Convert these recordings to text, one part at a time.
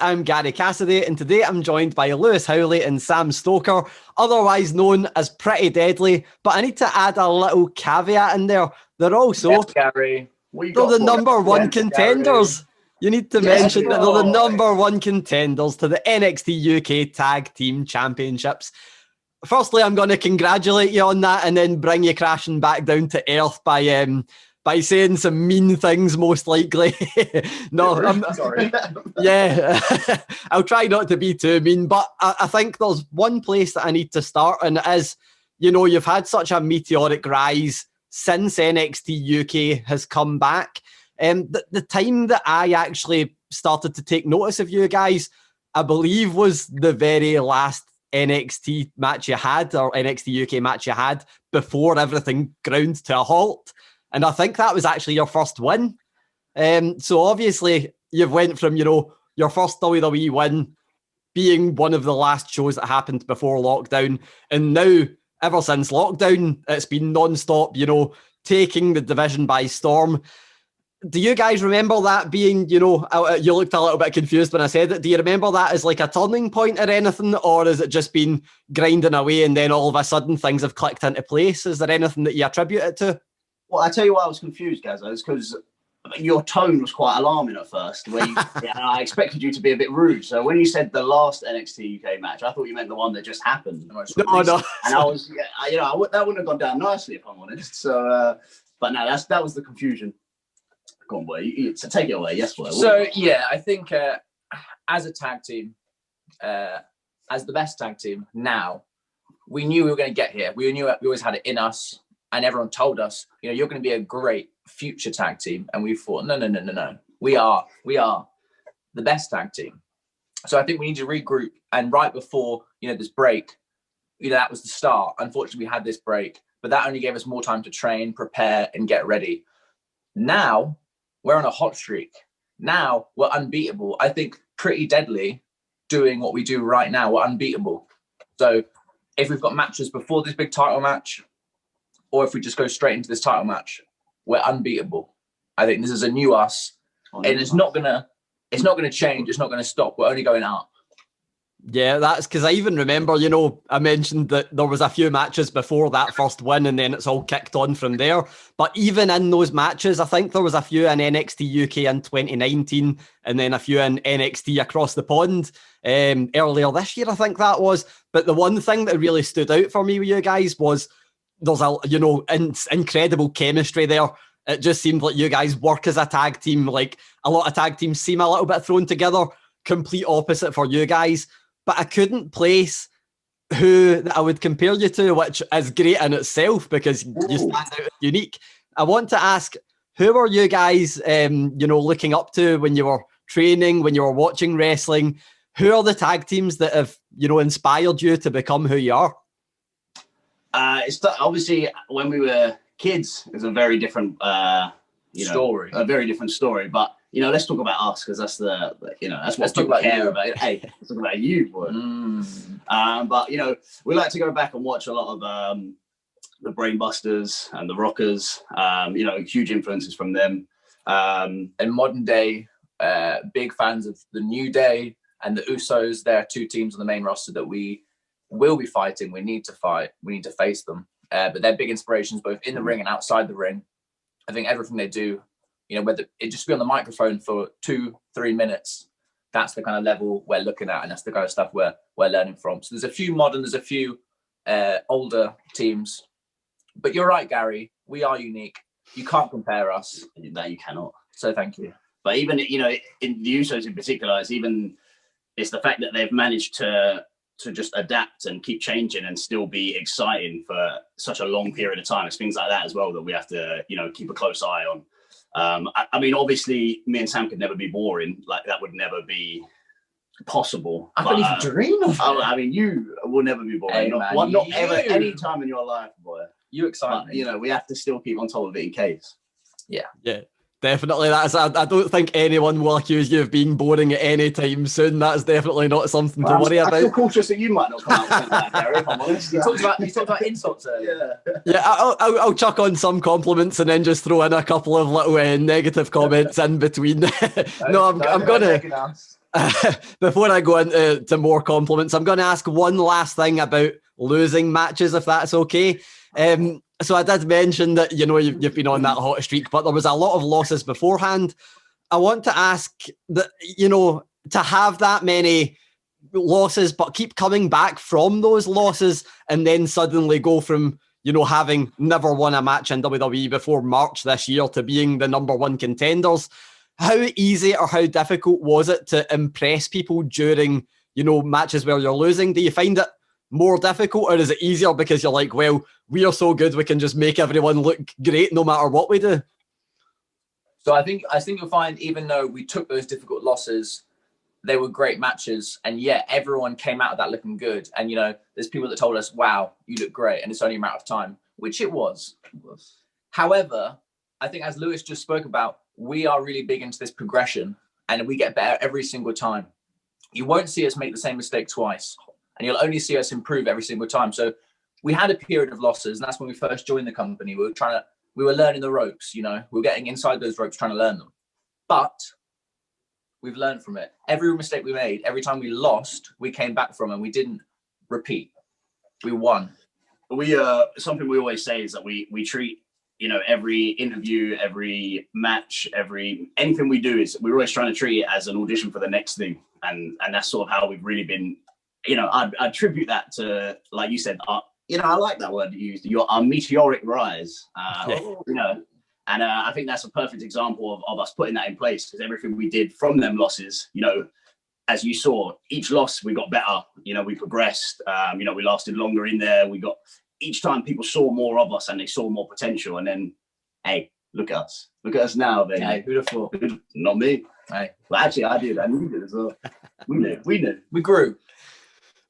I'm Gary Cassidy, and today I'm joined by Lewis Howley and Sam Stoker, otherwise known as Pretty Deadly. But I need to add a little caveat in there. They're also yes, Gary. they're the number one contenders. Gary. You need to mention that they're the number one contenders to the NXT UK Tag Team Championships. Firstly, I'm going to congratulate you on that and then bring you crashing back down to earth by saying some mean things, most likely. No, I'm sorry. Yeah, I'll try not to be too mean, but I think there's one place that I need to start, and it is, you know, you've had such a meteoric rise since NXT UK has come back. The time that I actually started to take notice of you guys, I believe, was the very last NXT match you had, or NXT UK match you had, before everything ground to a halt. And I think that was actually your first win. So obviously you've went from, you know, your first WWE win being one of the last shows that happened before lockdown. And now, ever since lockdown, it's been non-stop, you know, taking the division by storm. Do you guys remember that being, you know, you looked a little bit confused when I said it. Do you remember that as like a turning point or anything? Or has it just been grinding away and then all of a sudden things have clicked into place? Is there anything that you attribute it to? Well, I tell you why I was confused, Gazza, is because your tone was quite alarming at first. Where I expected you to be a bit rude. So when you said the last NXT UK match, I thought you meant the one that just happened. No. And I was, that wouldn't have gone down nicely if I'm honest. So, but no, that was the confusion. Go on, boy. So take it away. Yes, boy. So yeah, I think as a tag team, as the best tag team now, we knew we were going to get here. We knew we always had it in us. And everyone told us, you know, you're going to be a great future tag team. And we thought, no. We are the best tag team. So I think we need to regroup. And right before, you know, this break, you know, that was the start. Unfortunately, we had this break, but that only gave us more time to train, prepare, and get ready. Now we're on a hot streak. Now we're unbeatable. I think Pretty Deadly doing what we do right now, we're unbeatable. So if we've got matches before this big title match, or if we just go straight into this title match, we're unbeatable. I think this is a new us, and it's not gonna change. It's not gonna stop. We're only going up. Yeah, that's because I even remember, you know, I mentioned that there was a few matches before that first win and then it's all kicked on from there. But even in those matches, I think there was a few in NXT UK in 2019 and then a few in NXT across the pond earlier this year, I think that was. But the one thing that really stood out for me with you guys was there's a, you know, incredible chemistry there. It just seemed like you guys work as a tag team. Like a lot of tag teams seem a little bit thrown together. Complete opposite for you guys. But I couldn't place who I would compare you to, which is great in itself because you stand out as unique. I want to ask, who are you guys, you know, looking up to when you were training, when you were watching wrestling? Who are the tag teams that have, you know, inspired you to become who you are? It's obviously when we were kids, it was a very different story. A very different story. But you know, let's talk about us because that's that's what people care about. Hey, let's talk about you, boy. But you know, we like to go back and watch a lot of the Brainbusters and the Rockers. You know, huge influences from them. And modern day, big fans of the New Day and the Usos. There are two teams on the main roster that we will be fighting. We need to fight. We need to face them. But they're big inspirations both in the ring and outside the ring. I think everything they do, you know, whether it just be on the microphone for 2-3 minutes, that's the kind of level we're looking at, and that's the kind of stuff we're learning from. So there's a few modern, there's a few older teams. But you're right, Gary. We are unique. You can't compare us. No, you cannot. So thank you. But even, you know, in the Usos in particular, it's the fact that they've managed to just adapt and keep changing and still be exciting for such a long period of time. It's things like that as well that we have to, you know, keep a close eye on. I mean, obviously, me and Sam could never be boring. Like, that would never be possible. I couldn't even dream of it. I mean, you will never be boring. Hey, not ever, any time in your life, boy. You excite me. You know, we have to still keep on top of it in case. Yeah. Definitely. I don't think anyone will accuse you of being boring at any time soon. That's definitely not something to worry about. I feel cautious that you might not come out with that, Gary, if I'm honest. You talked about insults earlier. Yeah, I'll chuck on some compliments and then just throw in a couple of little negative comments in between. No, I'm gonna. before I go into more compliments, I'm going to ask one last thing about losing matches, if that's okay. So I did mention that, you've been on that hot streak, but there was a lot of losses beforehand. I want to ask that, to have that many losses, but keep coming back from those losses and then suddenly go from, having never won a match in WWE before March this year to being the number one contenders. How easy or how difficult was it to impress people during, matches where you're losing? Do you find it more difficult, or is it easier because you're like, well, we are so good, we can just make everyone look great no matter what we do? So I think you'll find, even though we took those difficult losses, they were great matches, and yet everyone came out of that looking good. And there's people that told us, "Wow, you look great," and it's only a matter of time, which it was. However, I think, as Lewis just spoke about, we are really big into this progression, and we get better every single time. You won't see us make the same mistake twice, and you'll only see us improve every single time. So we had a period of losses, and that's when we first joined the company. We were learning the ropes. We were getting inside those ropes, trying to learn them, but we've learned from it. Every mistake we made, every time we lost, we came back from, and we didn't repeat. We won. Something we always say is that we treat, every interview, every match, anything we do, is we're always trying to treat it as an audition for the next thing. And that's sort of how we've really been, I attribute that to, like you said, I like that word you used, our meteoric rise, And I think that's a perfect example of us putting that in place, because everything we did from them losses, as you saw, each loss we got better. We progressed. We lasted longer in there. Each time people saw more of us and they saw more potential. And then, hey, look at us now. Then, hey, who'd have thought? Not me. Hey, well, actually, I did. I needed it as well. We knew. We grew.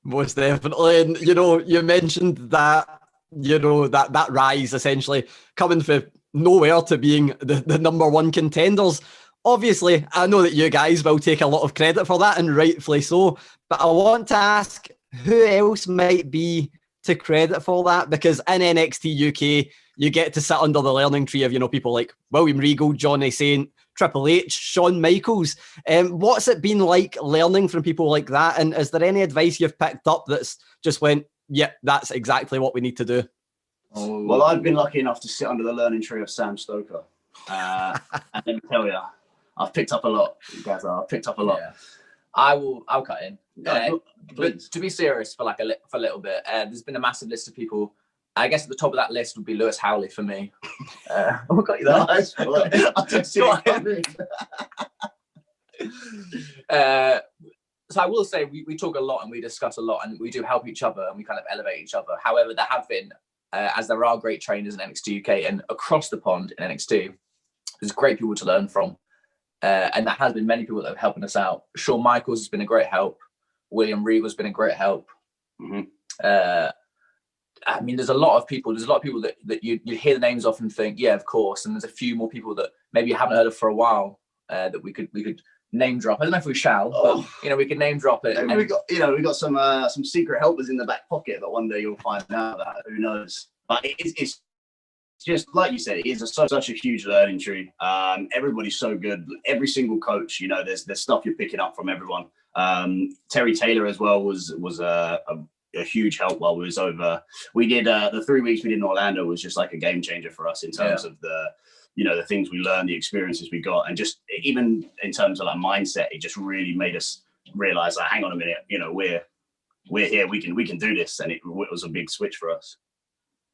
Most definitely. And you mentioned that, that rise essentially coming from nowhere to being the number one contenders. Obviously, I know that you guys will take a lot of credit for that, and rightfully so, but I want to ask who else might be to credit for that, because in NXT UK you get to sit under the learning tree of people like William Regal, Johnny Saint, Triple H, Shawn Michaels. What's it been like learning from people like that, and is there any advice you've picked up that's just went, yeah, that's exactly what we need to do? Well, I've been lucky enough to sit under the learning tree of Sam Stoker. And let me tell you, I've picked up a lot. You guys, I've picked up a lot. Yeah. I'll cut in. But to be serious for a little bit, there's been a massive list of people. I guess at the top of that list would be Lewis Howley for me. I got you that. Nice. I didn't see it. So I will say we talk a lot and we discuss a lot, and we do help each other and we kind of elevate each other. However, there have been, as there are great trainers in NXT UK and across the pond in NXT, there's great people to learn from. And that has been many people that have helping us out. Shawn Michaels has been a great help. William Regal has been a great help. Mm-hmm. There's a lot of people. There's a lot of people that you hear the names of and think, yeah, of course. And there's a few more people that maybe you haven't heard of for a while that we could name drop. I don't know if we shall, but we could name drop it. And we got some secret helpers in the back pocket that one day you'll find out about. Who knows? But it's just like you said, it is such a huge learning tree. Everybody's so good. Every single coach, there's stuff you're picking up from everyone. Terry Taylor as well was a huge help while we was over. We did the 3 weeks we did in Orlando was just like a game changer for us in terms of the things we learned, the experiences we got, and just even in terms of like mindset, it just really made us realize, like, hang on a minute, we're here, we can do this, and it was a big switch for us.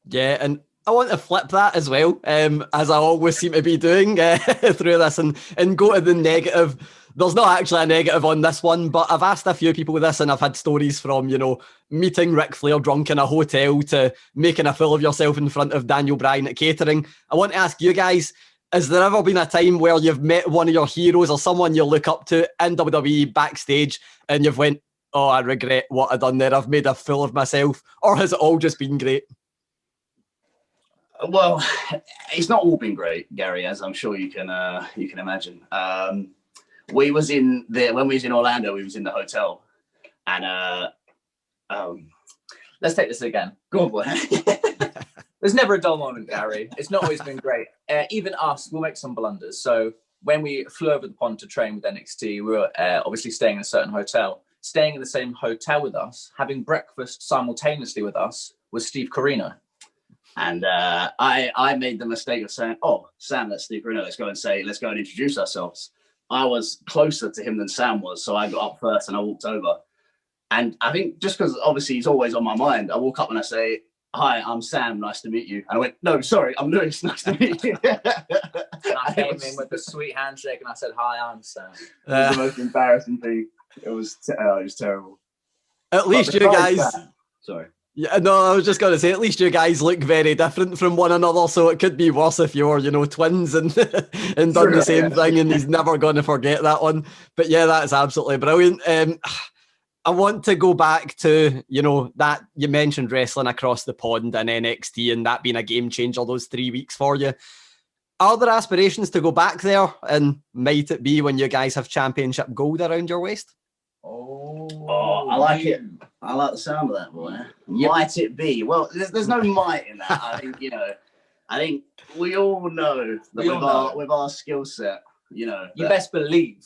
Yeah, and I want to flip that as well, as I always seem to be doing through this, and go to the negative. There's not actually a negative on this one, but I've asked a few people this, and I've had stories from, meeting Ric Flair drunk in a hotel to making a fool of yourself in front of Daniel Bryan at catering. I want to ask you guys, has there ever been a time where you've met one of your heroes or someone you look up to in WWE backstage and you've went, oh, I regret what I've done there, I've made a fool of myself? Or has it all just been great? Well, it's not all been great, Gary, as I'm sure you can imagine. When we was in Orlando, we was in the hotel, and let's take this again. Go on, boy. There's never a dull moment, Gary. It's not always been great. Even us, we'll make some blunders. So when we flew over the pond to train with NXT, we were obviously staying in a certain hotel. Staying in the same hotel with us, having breakfast simultaneously with us, was Steve Corino. And I made the mistake of saying, "Oh, Sam, that's Steve Corino. Let's go and introduce ourselves." I was closer to him than Sam was, so I got up first and I walked over. And I think just because obviously he's always on my mind, I walk up and I say, "Hi, I'm Sam. Nice to meet you." And I went, "No, sorry, I'm Lewis. Nice to meet you." And I came in with a sweet handshake and I said, "Hi, I'm Sam." It was the most embarrassing thing. It was terrible. At least you guys. Sorry. Yeah, no, I was just going to say, at least you guys look very different from one another, so it could be worse if you were, twins and and done the same thing, and he's never going to forget that one. But yeah, that's absolutely brilliant. I want to go back to, that you mentioned wrestling across the pond and NXT and that being a game changer those 3 weeks for you. Are there aspirations to go back there, and might it be when you guys have championship gold around your waist? Oh, I like it. I like the sound of that, boy. Might it be? Well, there's no might in that. I think, I think we all know that with our skill set, you best believe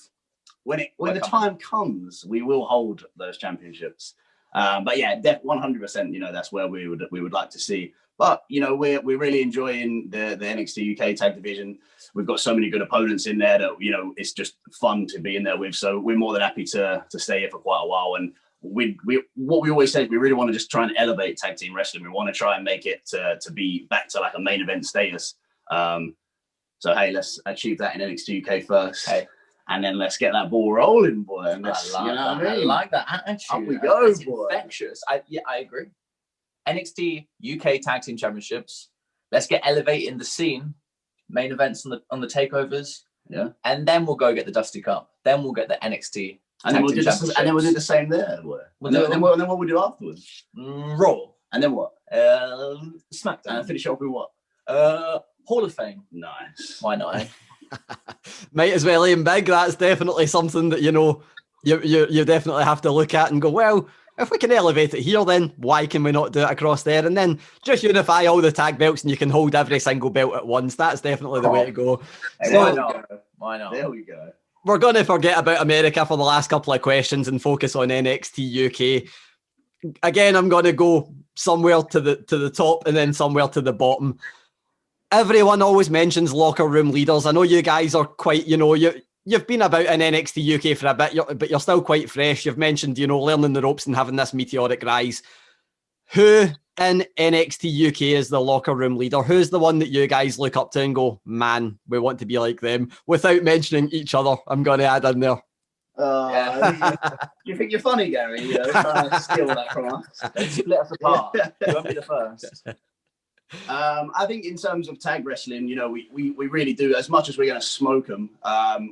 when the time comes, we will hold those championships. But yeah, 100%, that's where we would like to see. But we're really enjoying the NXT UK tag division. We've got so many good opponents in there that it's just fun to be in there with. So we're more than happy to stay here for quite a while. And what we always say is we really want to just try and elevate tag team wrestling. We want to try and make it to be back to like a main event status. So hey, let's achieve that in NXT UK first. Hey. And then let's get that ball rolling, boy. And I like that attitude. Up we go, it's boy. Infectious. I agree. NXT UK Tag Team Championships. Let's get elevating the scene. Main events on the takeovers. Yeah. And then we'll go get the Dusty Cup. Then we'll get the NXT. And then we'll do the same there. And then what we do afterwards? Raw. And then what? SmackDown. And finish off with what? Hall of Fame. Nice. Why not? Might as well aim big. That's definitely something that you definitely have to look at and go, well, if we can elevate it here, then why can we not do it across there? And then just unify all the tag belts and you can hold every single belt at once. That's definitely the way to go. Why not? There we go. We're going to forget about America for the last couple of questions and focus on NXT UK. Again, I'm going to go somewhere to the top and then somewhere to the bottom. Everyone always mentions locker room leaders. I know you guys are quite, you've been about in NXT UK for a bit, but you're still quite fresh. You've mentioned, learning the ropes and having this meteoric rise. Who in NXT UK is the locker room leader? Who's the one that you guys look up to and go, man, we want to be like them, without mentioning each other? I'm going to add in there. You think you're funny, Gary? Trying to steal that from us. Let's split us apart. You won't be the first. I think in terms of tag wrestling, we really do, as much as we're going to smoke them,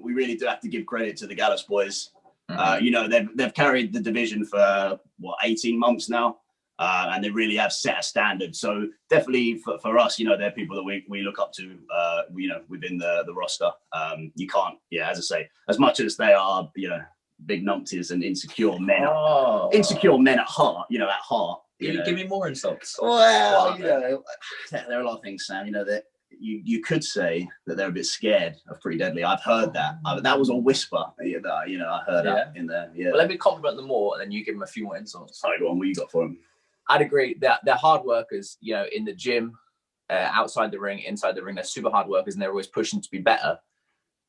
we really do have to give credit to the Gallus boys. Mm-hmm. They've carried the division for 18 months now, and they really have set a standard. So definitely for us, they're people that we look up to, within the roster. You can't, as I say, as much as they are, big numpties and insecure men at heart, at heart. Give me more insults. Well, there are a lot of things, Sam. That you could say that they're a bit scared of Pretty Deadly. I've heard that. That was a whisper. I heard that in there. Yeah. Well, let me compliment them more, and then you give them a few more insults. All right, go on. What you got for them? I'd agree that they're hard workers. In the gym, outside the ring, inside the ring, they're super hard workers, and they're always pushing to be better.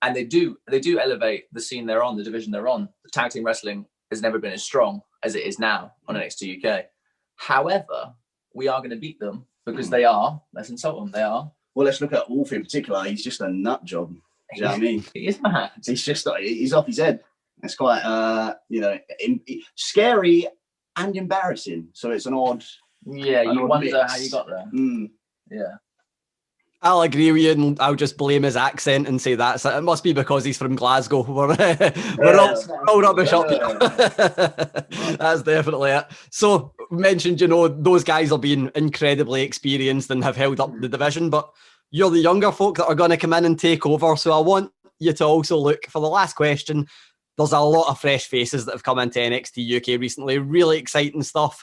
And they do elevate the scene they're on, the division they're on. The tag team wrestling has never been as strong as it is now on NXT UK. However, we are going to beat them because they are. Let's insult them. They are. Well, let's look at Wolf in particular. He's just a nut job. Do you know what I mean? He is mad. He's off his head. It's quite, scary and embarrassing. So it's an odd. Yeah, you wonder mix. how you got there. Yeah. I'll agree with you, and I'll just blame his accent and say that it must be because he's from Glasgow. We're all rubbish up here. That's definitely it. So, mentioned, those guys are being incredibly experienced and have held up the division, but you're the younger folk that are going to come in and take over. So, I want you to also look for the last question. There's a lot of fresh faces that have come into NXT UK recently. Really exciting stuff.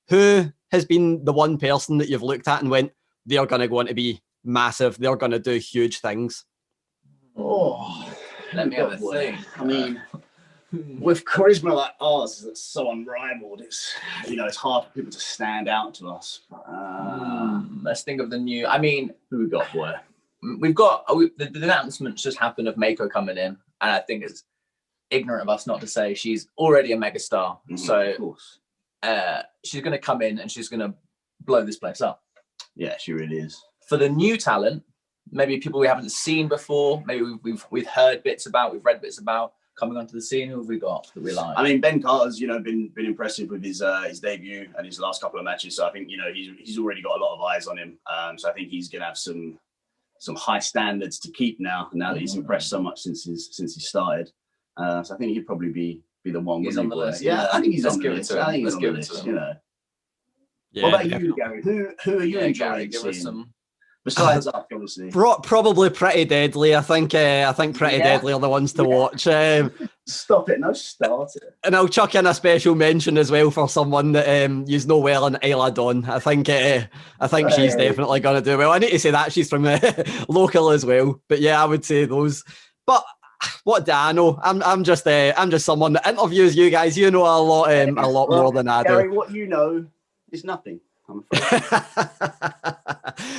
Who has been the one person that you've looked at and went, they're going to go on to be massive, they're going to do huge things? Oh, Let me have a think. I mean, with charisma like ours that's so unrivaled, it's it's hard for people to stand out to us. Let's think of the new. I mean, Who we got, boy? we've got the announcements just happened of Mako coming in, and I think it's ignorant of us not to say she's already a megastar. So Of course. she's going to come in and she's going to blow this place up. Yeah, she really is. For the new talent, maybe people we haven't seen before, maybe we've heard bits about, we've read bits about coming onto the scene. Who have we got that we like? I mean, Ben Carter's been impressive with his debut and his last couple of matches. So I think he's already got a lot of eyes on him. So I think he's gonna have some high standards to keep now that he's impressed so much since he started. So I think he'd probably be the one. He's on the list. Yeah, I think he's Let's on the list. I think he's on the list. Yeah, What about you, Gary? Who are you enjoying Gary, give us seeing? some. Besides us, obviously. Probably Pretty Deadly. I think Pretty Deadly are the ones to watch. Stop it! No, start it. And I'll chuck in a special mention as well for someone that you know well in Isla Dawn. I think she's definitely going to do well. I need to say that she's from local as well. But yeah, I would say those. But what do I know? I'm just someone that interviews you guys. You know a lot more than I do. Gary, what you know is nothing. I'm afraid.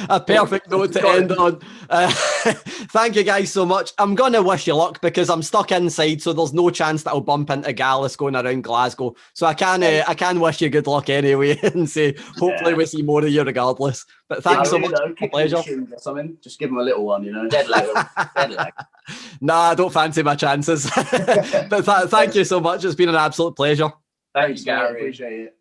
A perfect note to end on. Thank you guys so much. I'm going to wish you luck because I'm stuck inside, so there's no chance that I'll bump into Gallus going around Glasgow. So I can wish you good luck anyway and say hopefully we see more of you regardless. But thanks so much. Pleasure. Or something. Just give him a little one, Dead leg. Dead leg. Nah, I don't fancy my chances. But thank you so much. It's been an absolute pleasure. Thanks, Gary. Appreciate it.